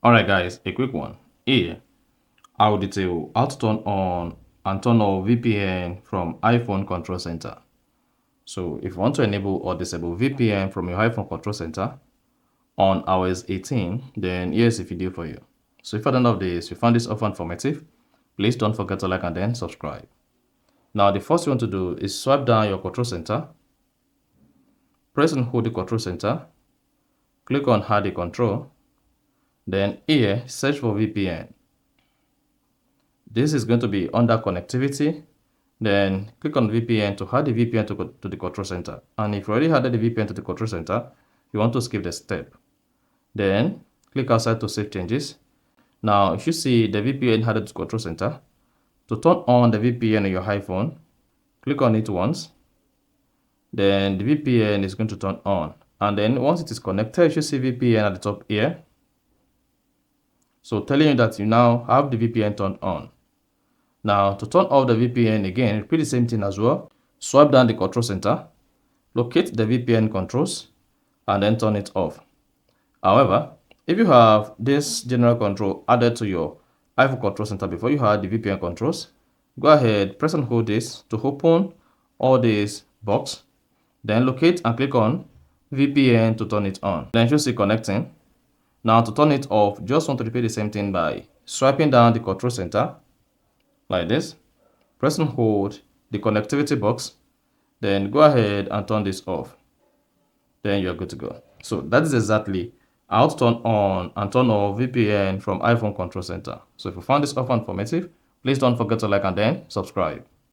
Alright guys, a quick one. Here, I will detail how to turn on and turn off VPN from iPhone Control Center. So if you want to enable or disable VPN from your iPhone Control Center on iOS 18, then here's a video for you. So if at the end of this, you found this offer informative, please don't forget to like and then subscribe. Now the first you want to do is swipe down your Control Center, press and hold the Control Center, click on Add a Control, then here search for VPN. This is going to be under connectivity. Then click on VPN to add the VPN to the control center. And if you already added the VPN to the control center, you want to skip the step. Then click outside to save changes. Now you should see the VPN added to control center. To turn on the VPN on your iPhone, click on it once. Then the VPN is going to turn on. And then once it is connected, you should see VPN at the top here. So telling you that you now have the VPN turned on. Now to turn off the VPN again, repeat the same thing as well. Swipe down the control center, locate the VPN controls, and then turn it off. However, if you have this general control added to your iPhone control center before you had the VPN controls, go ahead, press and hold this to open all this box. Then locate and click on VPN to turn it on. Then you see connecting. Now to turn it off, just want to repeat the same thing by swiping down the control center like this, press and hold the connectivity box, then go ahead and turn this off. Then you're good to go. So that is exactly how to turn on and turn off VPN from iPhone Control Center. So if you found this offer informative, please don't forget to like and then subscribe.